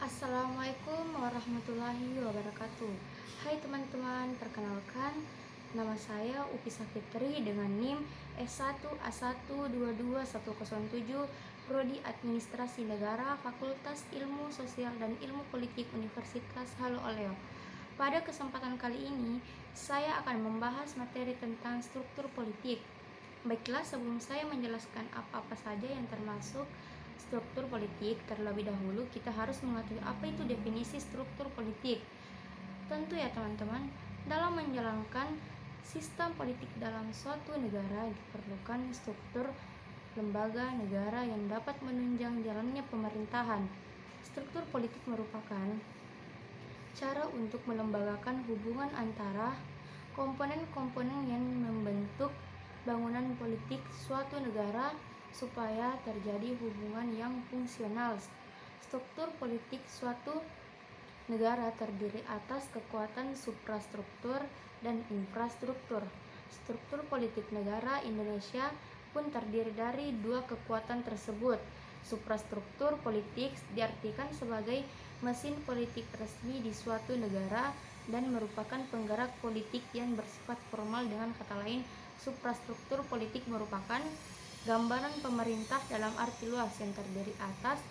Assalamualaikum warahmatullahi wabarakatuh. Hai teman-teman, perkenalkan nama saya Upisa Fitri dengan NIM S1A122107 Prodi Administrasi Negara Fakultas Ilmu Sosial dan Ilmu Politik Universitas Halo-Oleo. Pada kesempatan kali ini, saya akan membahas materi tentang struktur politik. Baiklah, sebelum saya menjelaskan apa-apa saja yang termasuk struktur politik, terlebih dahulu kita harus mengetahui apa itu definisi struktur politik. Tentu ya teman-teman, dalam menjalankan sistem politik dalam suatu negara diperlukan struktur lembaga negara yang dapat menunjang jalannya pemerintahan. Struktur politik merupakan cara untuk melembagakan hubungan antara komponen-komponen yang membentuk bangunan politik suatu negara supaya terjadi hubungan yang fungsional. Struktur politik suatu negara terdiri atas kekuatan suprastruktur dan infrastruktur. Struktur politik negara Indonesia pun terdiri dari dua kekuatan tersebut. Suprastruktur politik diartikan sebagai mesin politik resmi di suatu negara dan merupakan penggerak politik yang bersifat formal. Dengan kata lain, suprastruktur politik merupakan gambaran pemerintah dalam arti luas yang terdiri atas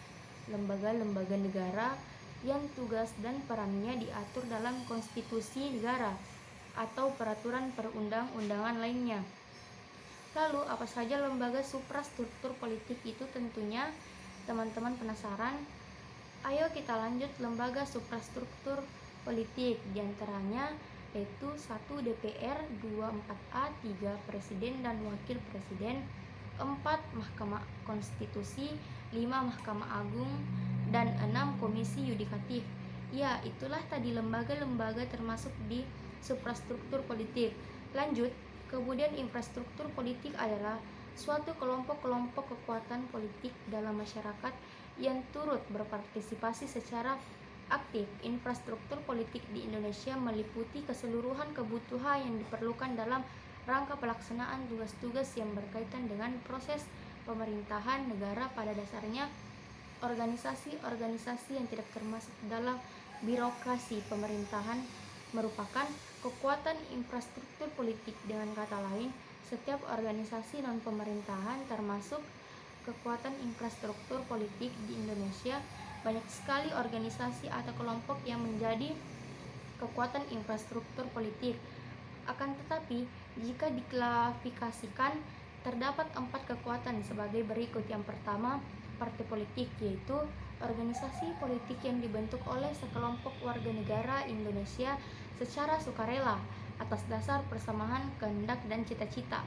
lembaga-lembaga negara yang tugas dan perannya diatur dalam konstitusi negara atau peraturan perundang-undangan lainnya. Lalu, apa saja lembaga suprastruktur politik itu? Tentunya teman-teman penasaran. Ayo kita lanjut lembaga suprastruktur politik. Di antaranya yaitu 1 DPR, 2 4A, 3 Presiden dan Wakil Presiden, 4 Mahkamah Konstitusi, 5 Mahkamah Agung, dan 6 Komisi Yudikatif. Ya, itulah tadi lembaga-lembaga termasuk di suprastruktur politik. Lanjut, kemudian infrastruktur politik adalah suatu kelompok-kelompok kekuatan politik dalam masyarakat yang turut berpartisipasi secara aktif. Infrastruktur politik di Indonesia meliputi keseluruhan kebutuhan yang diperlukan dalam rangka pelaksanaan tugas-tugas yang berkaitan dengan proses pemerintahan negara. Pada dasarnya, organisasi-organisasi yang tidak termasuk dalam birokrasi pemerintahan merupakan kekuatan infrastruktur politik. Dengan kata lain, setiap organisasi non-pemerintahan termasuk kekuatan infrastruktur politik di Indonesia. Banyak sekali organisasi atau kelompok yang menjadi kekuatan infrastruktur politik. Akan tetapi, jika diklasifikasikan, terdapat 4 kekuatan sebagai berikut. Yang pertama, partai politik, yaitu organisasi politik yang dibentuk oleh sekelompok warga negara Indonesia secara sukarela atas dasar persamaan kehendak dan cita-cita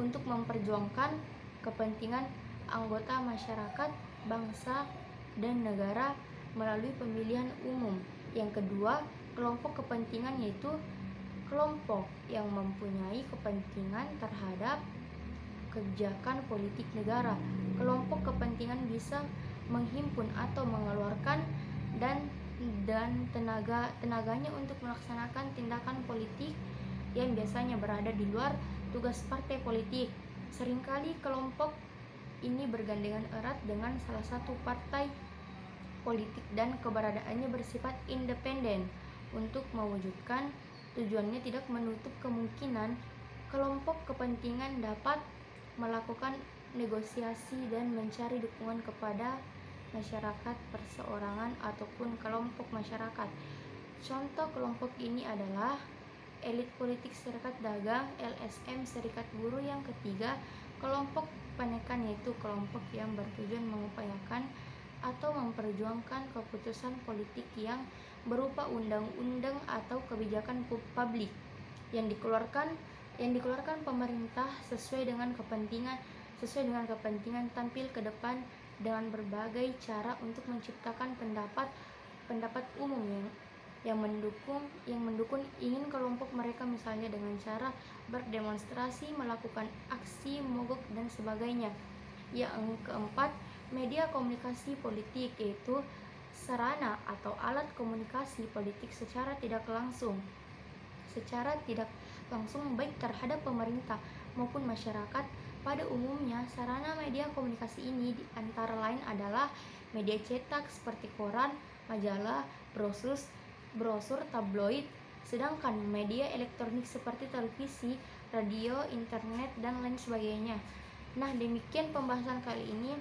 untuk memperjuangkan kepentingan anggota masyarakat, bangsa, dan negara melalui pemilihan umum. Yang kedua, kelompok kepentingan, yaitu kelompok yang mempunyai kepentingan terhadap kebijakan politik negara. Kelompok kepentingan bisa menghimpun atau mengeluarkan dan tenaganya untuk melaksanakan tindakan politik yang biasanya berada di luar tugas partai politik. Seringkali kelompok ini bergandengan erat dengan salah satu partai politik dan keberadaannya bersifat independen. Untuk mewujudkan tujuannya, tidak menutup kemungkinan kelompok kepentingan dapat melakukan negosiasi dan mencari dukungan kepada masyarakat perseorangan ataupun kelompok masyarakat. Contoh kelompok ini adalah elit politik Serikat Dagang, LSM, Serikat Buruh. Yang ketiga, kelompok penekan, yaitu kelompok yang bertujuan mengupayakan atau memperjuangkan keputusan politik yang berupa undang-undang atau kebijakan publik yang dikeluarkan pemerintah sesuai dengan kepentingan tampil ke depan dengan berbagai cara untuk menciptakan pendapat umum yang mendukung ingin kelompok mereka, misalnya dengan cara berdemonstrasi, melakukan aksi mogok dan sebagainya. Yang keempat, media komunikasi politik, yaitu sarana atau alat komunikasi politik secara tidak langsung baik terhadap pemerintah maupun masyarakat. Pada umumnya, sarana media komunikasi ini antara lain adalah media cetak seperti koran, majalah, brosur tabloid, sedangkan media elektronik seperti televisi, radio, internet, dan lain sebagainya. Nah, demikian pembahasan kali ini.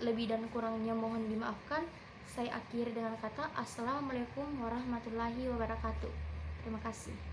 Lebih dan kurangnya mohon dimaafkan. Saya akhiri dengan kata Assalamualaikum warahmatullahi wabarakatuh. Terima kasih.